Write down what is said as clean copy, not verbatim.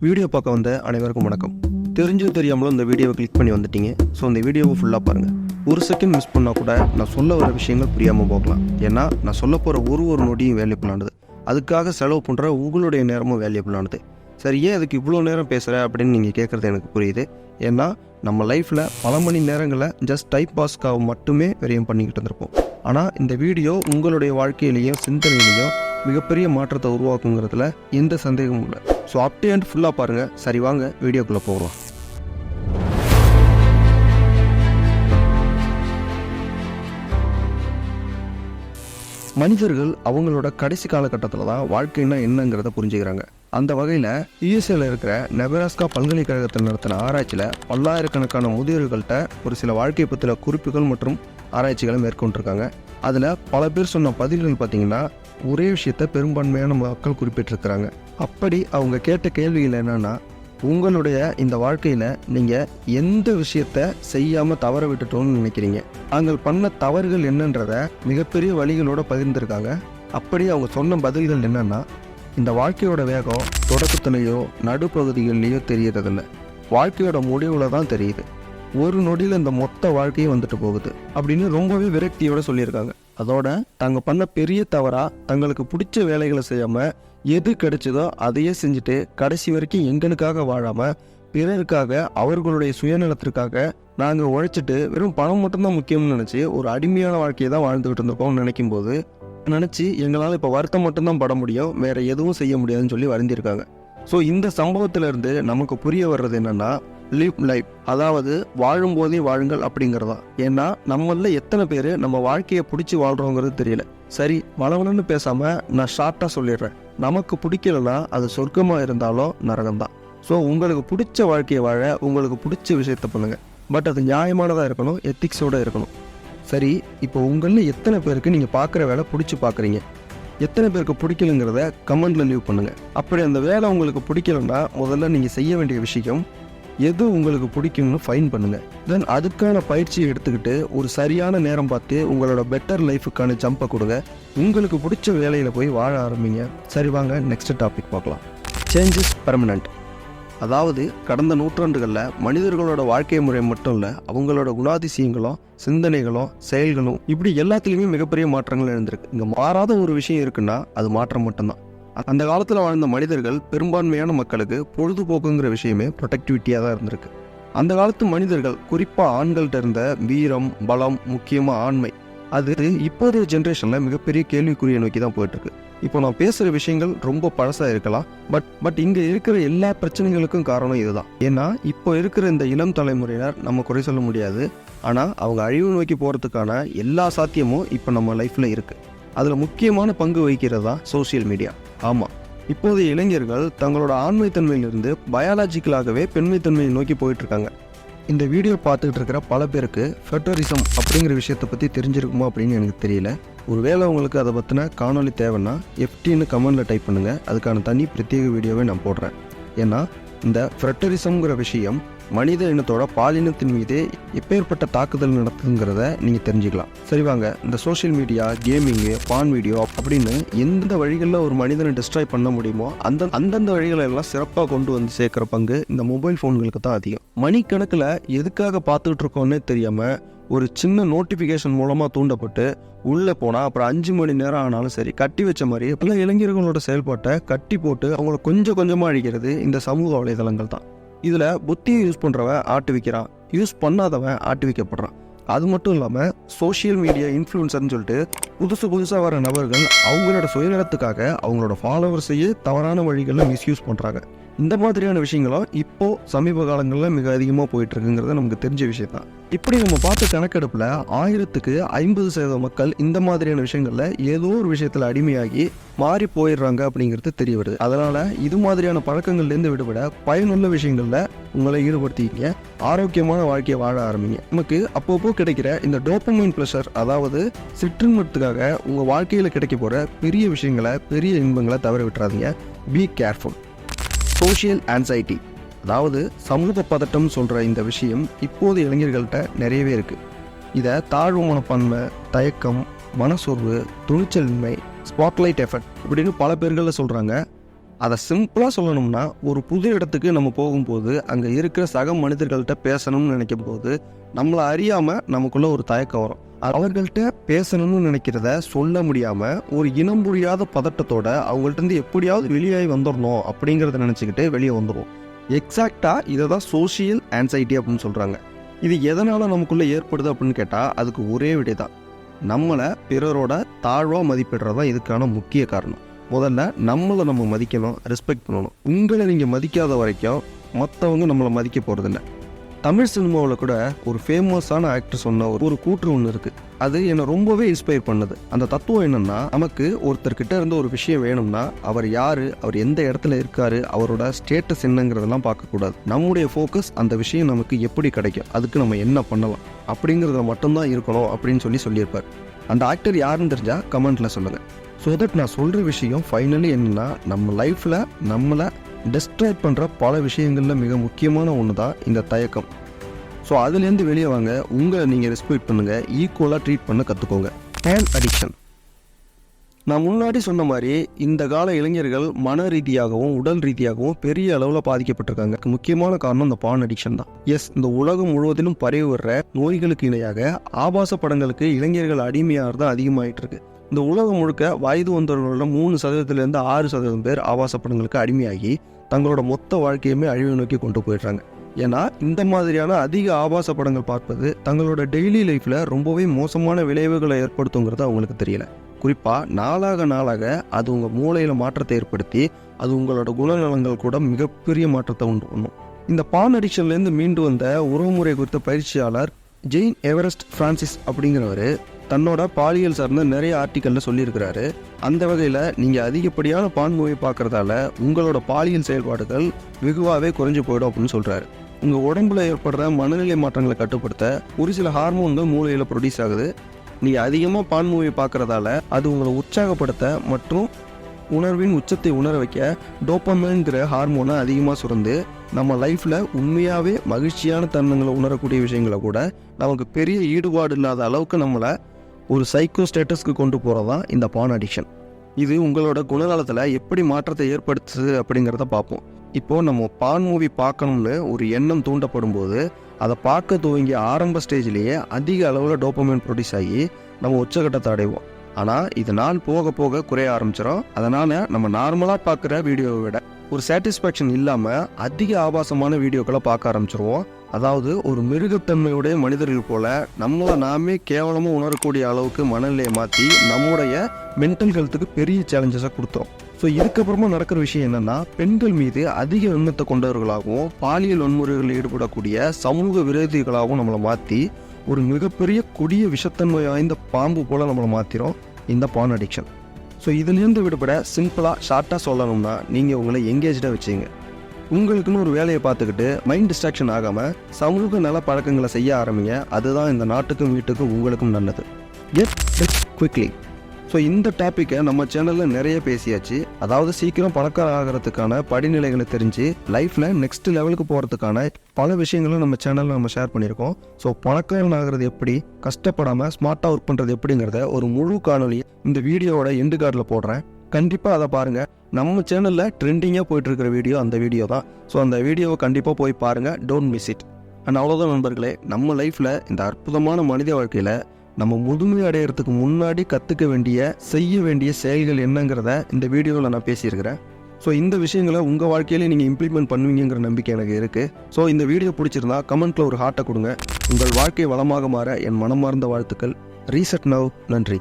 Video பார்க்க வந்த அனைவருக்கும் வணக்கம். தெரிஞ்சும் தெரியாமலும் இந்த வீடியோவை கிளிக் பண்ணி வந்துட்டீங்க. ஸோ இந்த வீடியோவை ஃபுல்லாக பாருங்கள். ஒரு செகண்ட் மிஸ் பண்ணால் கூட நான் சொல்ல வர விஷயங்கள் புரியாமல் போகலாம். ஏன்னா நான் சொல்ல போகிற ஒரு நொடியும் வேல்யூபிளானது. அதுக்காக செலவு பண்ணுற உங்களுடைய நேரமும் வேல்யூபிளானது. சரி, ஏன் அதுக்கு இவ்வளோ நேரம் பேசுகிற அப்படின்னு நீங்கள் கேட்குறது எனக்கு புரியுது. ஏன்னா நம்ம லைஃப்பில் பல மணி நேரங்களை ஜஸ்ட் டைப் பாஸ்க்காக மட்டுமே விரயம் பண்ணிக்கிட்டு இருந்திருப்போம். ஆனால் இந்த வீடியோ உங்களுடைய வாழ்க்கையிலையும் சிந்தனையிலையும் மிகப்பெரிய மாற்றத்தை உருவாக்குங்கிறதுல எந்த சந்தேகமும் இல்லை. ஸோ அப் டு எண்ட் ஃபுல்லாக பாருங்கள். சரி, வாங்க வீடியோக்குள்ளே போகலாம். மனிதர்கள் அவங்களோட கடைசி காலகட்டத்தில் தான் வாழ்க்கைன்னா என்னங்கிறத புரிஞ்சுக்கிறாங்க. அந்த வகையில் யூஎஸ்ஏல இருக்கிற நெபராஸ்கா பல்கலைக்கழகத்தில் நடத்தின ஆராய்ச்சியில் பல்லாயிரக்கணக்கான முதியோர்கள்ட்ட ஒரு சில வாழ்க்கை பற்றின குறிப்புகள் மற்றும் ஆராய்ச்சிகளை மேற்கொண்டிருக்காங்க. அதில் பல பேர் சொன்ன பதில்கள் பார்த்திங்கன்னா ஒரே விஷயத்தை பெரும்பான்மையான மக்கள் குறிப்பிட்டிருக்கிறாங்க. அப்படி அவங்க கேட்ட கேள்விகள் என்னன்னா, உங்களுடைய இந்த வாழ்க்கையில் நீங்கள் எந்த விஷயத்த செய்யாமல் தவற விட்டுட்டோன்னு நினைக்கிறீங்க, நாங்கள் பண்ண தவறுகள் என்னன்றத மிகப்பெரிய வழிகளோட பகிர்ந்திருக்காங்க. அப்படி அவங்க சொன்ன பதில்கள் என்னன்னா, இந்த வாழ்க்கையோட வேகம் தொடக்கத்துலேயோ நடுப்பகுதிகள்லேயோ தெரியறதில்ல, வாழ்க்கையோட முடிவில் தான் தெரியுது. ஒரு நொடியில் இந்த மொத்த வாழ்க்கையும் வந்துட்டு போகுது அப்படின்னு ரொம்பவே விரக்தியோட சொல்லியிருக்காங்க. அதோட தாங்க பண்ண பெரிய தவறா தங்களுக்கு பிடிச்ச வேலைகளை செய்யாமல் எது கிடைச்சதோ அதையே செஞ்சுட்டு கடைசி வரைக்கும் எங்களுக்காக வாழாமல் பிறருக்காக அவர்களுடைய சுயநலத்திற்காக நாங்கள் உழைச்சிட்டு வெறும் பணம் மட்டும்தான் முக்கியம்னு நினச்சி ஒரு அடிமையான வாழ்க்கையை தான் வாழ்ந்துகிட்டு இருந்திருக்கோம்னு நினைக்கும் போது நினச்சி எங்களால் இப்போ வருத்தம் மட்டும்தான் பட முடியும், வேற எதுவும் செய்ய முடியாதுன்னு சொல்லி வருந்திருக்காங்க. ஸோ இந்த சம்பவத்திலிருந்து நமக்கு புரிய வர்றது என்னன்னா, லிவ் லைஃப், அதாவது வாழும்போதே வாழுங்கள் அப்படிங்கிறதா. ஏன்னா நம்மள எத்தனை பேர் நம்ம வாழ்க்கையை பிடிச்சி வாழ்கிறோங்கிறது தெரியல. சரி, வளவலன்னு பேசாமல் நான் ஷார்ட்டாக சொல்லிடுறேன். நமக்கு பிடிக்கலன்னா அது சொர்க்கமாக இருந்தாலும் நரகம்தான். ஸோ உங்களுக்கு பிடிச்ச வாழ்க்கையை வாழ உங்களுக்கு பிடிச்ச விஷயத்த பண்ணுங்கள். பட் அது நியாயமானதாக இருக்கணும், எத்திக்ஸோடு இருக்கணும். சரி, இப்போ உங்களில் எத்தனை பேருக்கு நீங்கள் பார்க்குற வேலை பிடிச்சி பார்க்குறீங்க, எத்தனை பேருக்கு பிடிக்கலுங்கிறத கமெண்டில் லீவ் பண்ணுங்கள். அப்படி அந்த வேலை உங்களுக்கு பிடிக்கலன்னா முதல்ல நீங்கள் செய்ய வேண்டிய விஷயம், எது உங்களுக்கு பிடிக்கும்னு ஃபைன் பண்ணுங்கள். தென் அதுக்கான பயிற்சியை எடுத்துக்கிட்டு ஒரு சரியான நேரம் பார்த்து உங்களோட பெட்டர் லைஃபுக்கான ஜம்பை கொடுங்க. உங்களுக்கு பிடிச்ச வேலையில் போய் வாழ ஆரம்பிங்க. சரி, வாங்க நெக்ஸ்ட் டாபிக் பார்க்கலாம். Changes permanent. அதாவது கடந்த நூற்றாண்டுகளில் மனிதர்களோட வாழ்க்கை முறை மட்டும் இல்லை, அவங்களோட குணாதிசயங்களும் சிந்தனைகளும் செயல்களும் இப்படி எல்லாத்துலேயுமே மிகப்பெரிய மாற்றங்கள் எழுந்திருக்கு. இங்கே மாறாத ஒரு விஷயம் இருக்குன்னா அது மாற்றம் மட்டும்தான். அந்த காலத்தில் வாழ்ந்த மனிதர்கள் பெரும்பான்மையான மக்களுக்கு பொழுதுபோக்குங்கிற விஷயமே ப்ரொடக்டிவிட்டியாக தான் இருந்திருக்கு. அந்த காலத்து மனிதர்கள், குறிப்பாக ஆண்கள்கிட்ட இருந்த வீரம், பலம், முக்கியமாக ஆண்மை, அது இப்போதைய ஜென்ரேஷனில் மிகப்பெரிய கேள்விக்குறியை நோக்கி தான் போயிட்டுருக்கு. இப்போ நான் பேசுகிற விஷயங்கள் ரொம்ப பழசாக இருக்கலாம், பட் இங்கே இருக்கிற எல்லா பிரச்சனைகளுக்கும் காரணம் இதுதான். ஏன்னா இப்போ இருக்கிற இந்த இளம் தலைமுறையினர் நம்ம குறை சொல்ல முடியாது. ஆனால் அவங்க அழிவு நோக்கி போகிறதுக்கான எல்லா சாத்தியமும் இப்போ நம்ம லைஃப்பில் இருக்குது. அதில் முக்கியமான பங்கு வகிக்கிறது தான் சோசியல் மீடியா. ஆமாம், இப்போதைய இளைஞர்கள் தங்களோட ஆண்மைத்தன்மையிலிருந்து பயாலஜிக்கலாகவே பெண்மைத்தன்மையை நோக்கி போயிட்டுருக்காங்க. இந்த வீடியோ பார்த்துக்கிட்டு இருக்கிற பல பேருக்கு ஃபெட்டரிசம் அப்படிங்கிற விஷயத்தை பற்றி தெரிஞ்சிருக்குமா அப்படின்னு எனக்கு தெரியல. ஒருவேளை உங்களுக்கு அதை பற்றின காணொலி தேவைன்னா FTன்னு கமெண்டில் டைப் பண்ணுங்கள். அதுக்கான தனி பிரத்யேக வீடியோவை நான் போடுறேன். ஏன்னா இந்த ஃபெட்டரிசம்ங்கிற விஷயம் மனித இனத்தோட பாலினத்தின் மீதே எப்பேற்பட்ட தாக்குதல் நடத்துங்கிறத நீங்கள் தெரிஞ்சுக்கலாம். சரி, வாங்க இந்த சோஷியல் மீடியா, கேமிங்கு, பான் வீடியோ அப்படின்னு எந்த வழிகளில் ஒரு மனிதனை டிஸ்ட்ராய் பண்ண முடியுமோ அந்தந்த வழிகளெல்லாம் சிறப்பாக கொண்டு வந்து சேர்க்குற பங்கு இந்த மொபைல் ஃபோன்களுக்கு தான் அதிகம். மணிக்கணக்கில் எதுக்காக பார்த்துக்கிட்டு இருக்கோன்னே தெரியாமல் ஒரு சின்ன நோட்டிஃபிகேஷன் மூலமாக தூண்டப்பட்டு உள்ளே போனால் அப்புறம் 5 மணி நேரம் ஆனாலும் சரி கட்டி வச்ச மாதிரி பல இளைஞர்களோட செயல்பாட்டை கட்டி போட்டு அவங்கள கொஞ்சம் கொஞ்சமாக அழிக்கிறது இந்த சமூக வலைதளங்கள் தான். இதில் புத்தியை யூஸ் பண்ணுறவன் ஆட்டு வைக்கிறான், யூஸ் பண்ணாதவன் ஆட்டு வைக்கப்படுறான். அது மட்டும் இல்லாமல் சோஷியல் மீடியா இன்ஃப்ளூயன்சர்னு சொல்லிட்டு புதுசாக வர நபர்கள் அவங்களோட சுயநலத்துக்காக அவங்களோட ஃபாலோவர்ஸையே தவறான வழிகளில் மிஸ்யூஸ் பண்ணுறாங்க. இந்த மாதிரியான விஷயங்களும் இப்போது சமீப காலங்களில் மிக அதிகமாக போயிட்டுருக்குங்கிறது நமக்கு தெரிஞ்ச விஷயம் தான். இப்படி நம்ம பார்த்த கணக்கெடுப்பில் 1000க்கு 50% மக்கள் இந்த மாதிரியான விஷயங்களில் ஏதோ ஒரு விஷயத்தில் அடிமையாகி மாறி போயிடுறாங்க அப்படிங்கிறது தெரிய வருது. அதனால் இது மாதிரியான பழக்கங்கள்லேருந்து விடுபட பயனுள்ள விஷயங்களில் உங்களை ஈடுபடுத்திக்கிங்க. ஆரோக்கியமான வாழ்க்கையை வாழ ஆரம்பிங்க. நமக்கு அப்பப்போ கிடைக்கிற இந்த டோபமைன் ப்ளஷர், அதாவது சிற்றின்பத்துக்காக உங்கள் வாழ்க்கையில் கிடைக்க போகிற பெரிய விஷயங்களை, பெரிய இன்பங்களை தவற விட்டுறாதீங்க. Be careful. சோஷியல் ஆன்சைட்டி, அதாவது சமூக பதட்டம் சொல்கிற இந்த விஷயம் இப்போது இளைஞர்கள்ட்ட நிறையவே இருக்குது. இதை தாழ்வு மனப்பான்மை, தயக்கம், மனசோர்வு, துணிச்சலின்மை, ஸ்பாட்லைட் எஃபெக்ட் இப்படின்னு பல பேர்களில் சொல்கிறாங்க. அதை சிம்பிளாக சொல்லணும்னா, ஒரு புது இடத்துக்கு நம்ம போகும்போது அங்கே இருக்கிற சக மனிதர்கள்ட்ட பேசணும்னு நினைக்கும் போது நம்மளை அறியாமல் நமக்குள்ள ஒரு தயக்கம் வரும். அவர்கள்ட்ட பேசணும்னு நினைக்கிறத சொல்ல முடியாமல் ஒரு இனம் புரியாத பதட்டத்தோட அவங்கள்ட்ட எப்படியாவது வெளியாகி வந்துடணும் அப்படிங்கிறத நினச்சிக்கிட்டு வெளியே வந்துடுவோம். எக்ஸாக்டாக இதை தான் சோஷியல் ஆன்சைட்டி அப்படின்னு சொல்கிறாங்க. இது எதனால் நமக்குள்ளே ஏற்படுது அப்படின்னு கேட்டால் அதுக்கு ஒரே விடை தான். நம்மளை பிறரோட தாழ்வாக மதிப்பிடுறது தான் இதுக்கான முக்கிய காரணம். முதல்ல நம்மளை நம்ம மதிக்கணும், ரெஸ்பெக்ட் பண்ணணும். உங்களை நீங்கள் மதிக்காத வரைக்கும் மற்றவங்க நம்மளை மதிக்க போகிறதில்ல. தமிழ் சினிமாவில் கூட ஒரு ஃபேமஸான ஆக்டர் சொன்ன ஒரு கூற்று ஒன்று இருக்குது. அது என்னை ரொம்பவே இன்ஸ்பயர் பண்ணுது. அந்த தத்துவம் என்னென்னா, நமக்கு ஒருத்தர்கிட்ட இருந்து ஒரு விஷயம் வேணும்னா அவர் யார், அவர் எந்த இடத்துல இருக்கார், அவரோட ஸ்டேட்டஸ் என்னங்கிறதெல்லாம் பார்க்கக்கூடாது. நம்முடைய ஃபோக்கஸ் அந்த விஷயம் நமக்கு எப்படி கிடைக்கும், அதுக்கு நம்ம என்ன பண்ணலாம் அப்படிங்கிறத மட்டும்தான் இருக்கணும் அப்படின்னு சொல்லியிருப்பார். அந்த ஆக்டர் யாருன்னு தெரிஞ்சால் கமெண்ட்டில் சொல்லுங்கள். ஸோ தட் நான் சொல்கிற விஷயம் ஃபைனலி என்னென்னா, நம்ம லைஃப்பில் நம்மளை டிஸ்ட்ராக்ட் பண்ணுற பல விஷயங்களில் மிக முக்கியமான ஒன்று தான் இந்த தயக்கம். ஸோ அதுலேருந்து வெளியே வாங்க, உங்களை நீங்கள் ரெஸ்பெக்ட் பண்ணுங்கள், ஈக்குவலாக ட்ரீட் பண்ண கற்றுக்கோங்க. Hand addiction. நான் முன்னாடி சொன்ன மாதிரி இந்த கால இளைஞர்கள் மன ரீதியாகவும் உடல் ரீதியாகவும் பெரிய அளவில் பாதிக்கப்பட்டிருக்காங்க. முக்கியமான காரணம் இந்த பான் அடிக்ஷன் தான். எஸ், இந்த உலகம் முழுவதிலும் பரவி வர்ற நோய்களுக்கு இணையாக ஆபாச படங்களுக்கு இளைஞர்கள் அடிமையாகிறது அதிகமாகிட்டு இருக்கு. இந்த உலகம் முழுக்க வயது வந்தவர்களோட 3% 6% பேர் ஆபாச படங்களுக்கு அடிமையாகி தங்களோட மொத்த வாழ்க்கையுமே அழிவை நோக்கி கொண்டு போயிடுறாங்க. ஏன்னா இந்த மாதிரியான அதிக ஆபாச படங்கள் பார்ப்பது தங்களோட டெய்லி லைஃப்பில் ரொம்பவே மோசமான விளைவுகளை ஏற்படுத்துங்கிறது அவங்களுக்கு தெரியல. குறிப்பாக நாளாக அது உங்கள் மூளையில் மாற்றத்தை ஏற்படுத்தி அது உங்களோட குணநலங்கள் கூட மிகப்பெரிய மாற்றத்தை உண்டு பண்ணும். இந்த பான் அடிக்ஷன்லேருந்து மீண்டு வந்த உறவுமுறை குறித்த பயிற்சியாளர் ஜெயின் எவரெஸ்ட் பிரான்சிஸ் அப்படிங்கிறவர் தன்னோட பாலியல் சார்ந்த நிறைய ஆர்டிக்கலில் சொல்லியிருக்கிறாரு. அந்த வகையில் நீங்கள் அதிகப்படியான பான் மூவி பார்க்குறதால உங்களோட பாலியல் செயல்பாடுகள் வெகுவாகவே குறைஞ்சி போயிடும் அப்படின்னு சொல்கிறாரு. உங்கள் உடம்புல ஏற்படுற மனநிலை மாற்றங்களை கட்டுப்படுத்த ஒரு சில ஹார்மோன்கள் மூளையில் ப்ரொடியூஸ் ஆகுது. நீங்கள் அதிகமாக பான் மூவி பார்க்குறதால அது உங்களை உற்சாகப்படுத்த மற்றும் உணர்வின் உச்சத்தை உணர வைக்க டோபமைன்கிற ஹார்மோனை அதிகமாக சுரந்து நம்ம லைஃப்பில் உண்மையாகவே மகிழ்ச்சியான தருணங்களை உணரக்கூடிய விஷயங்களை கூட நமக்கு பெரிய ஈடுபாடு இல்லாத அளவுக்கு நம்மளை ஒரு சைக்கோ ஸ்டேட்டஸ்க்கு கொண்டு போகிறது தான் இந்த பான் அடிக்ஷன். இது உங்களோட குணநலத்தில் எப்படி மாற்றத்தை ஏற்படுத்துது அப்படிங்கிறத பார்ப்போம். இப்போது நம்ம பான் மூவி பார்க்கணும்னு ஒரு எண்ணம் தூண்டப்படும் போது அதை பார்க்க துவங்கிய ஆரம்ப ஸ்டேஜ்லேயே அதிக அளவில் டோபமைன் ப்ரொடியூஸ் ஆகி நம்ம உச்சகட்டத்தை அடைவோம். ஆனால் இது நாள் போக போக குறைய ஆரம்பிச்சிடும். அதனால் நம்ம நார்மலாக பார்க்குற வீடியோவை விட ஒரு சாட்டிஸ்ஃபேக்ஷன் இல்லாமல் அதிக ஆபாசமான வீடியோக்களை பார்க்க ஆரம்பிச்சிருவோம். அதாவது ஒரு மிருகத்தன்மையுடைய மனிதர்கள் போல் நம்மளை நாமே கேவலமாக உணரக்கூடிய அளவுக்கு மனநிலையை மாற்றி நம்முடைய மென்டல் ஹெல்த்துக்கு பெரிய சேலஞ்சஸாக கொடுத்தோம். ஸோ இதுக்கப்புறமா நடக்கிற விஷயம் என்னென்னா, பெண்கள் மீது அதிக எண்ணத்தை கொண்டவர்களாகவும் பாலியல் வன்முறைகளில் ஈடுபடக்கூடிய சமூக விரோதிகளாகவும் நம்மளை மாற்றி ஒரு மிகப்பெரிய கொடிய விஷத்தன்மை வாய்ந்த பாம்பு போல் நம்மளை மாற்றிடும் இந்த பான் அடிக்ஷன். ஸோ இதுலேருந்து விடுபட சிம்பிளாக ஷார்ட்டாக சொல்லணும்னா, நீங்கள் உங்களை எங்கேஜாக வச்சுங்க. உங்களுக்குன்னு ஒரு வேலையை பார்த்துக்கிட்டு மைண்ட் டிஸ்ட்ராக்ஷன் ஆகாமல் சமூக நல பழக்கங்களை செய்ய ஆரம்பிங்க. அதுதான் இந்த நாட்டுக்கும் வீட்டுக்கும் உங்களுக்கும் நல்லது. Get rich quickly. ஸோ இந்த டாப்பிக்கை நம்ம சேனலில் நிறைய பேசியாச்சு. அதாவது சீக்கிரம் பணக்கார ஆகிறதுக்கான படிநிலைகளை தெரிஞ்சு லைஃப்பில் நெக்ஸ்ட் லெவலுக்கு போகிறதுக்கான பல விஷயங்களும் நம்ம சேனலில் நம்ம ஷேர் பண்ணியிருக்கோம். ஸோ பணக்காரன் ஆகிறது எப்படி, கஷ்டப்படாமல் ஸ்மார்ட்டாக ஒர்க் பண்ணுறது எப்படிங்கிறத ஒரு முழு காணொலி இந்த வீடியோவோட எண்டு கார்டில் போடுறேன். கண்டிப்பாக அதை பாருங்கள். நம்ம சேனலில் ட்ரெண்டிங்காக போயிட்டுருக்கிற வீடியோ அந்த வீடியோ தான். ஸோ அந்த வீடியோவை கண்டிப்பாக போய் பாருங்கள். Don't miss it. அண்ட் அவ்வளோதான் நண்பர்களே, நம்ம லைஃப்பில் இந்த அற்புதமான மனித வாழ்க்கையில் நம்ம முதுமை அடையிறதுக்கு முன்னாடி கற்றுக்க வேண்டிய செய்ய வேண்டிய செயல்கள் என்னங்கிறத இந்த வீடியோவில் நான் பேசியிருக்கிறேன். ஸோ இந்த விஷயங்களை உங்கள் வாழ்க்கையிலே நீங்கள் இம்ப்ளிமெண்ட் பண்ணுவீங்கிற நம்பிக்கை எனக்கு இருக்குது. ஸோ இந்த வீடியோ பிடிச்சிருந்தா கமெண்ட்டில் ஒரு ஹார்ட்டை கொடுங்க. உங்கள் வாழ்க்கை வளமாக மாற என் மனமார்ந்த வாழ்த்துக்கள். Reset now. நன்றி.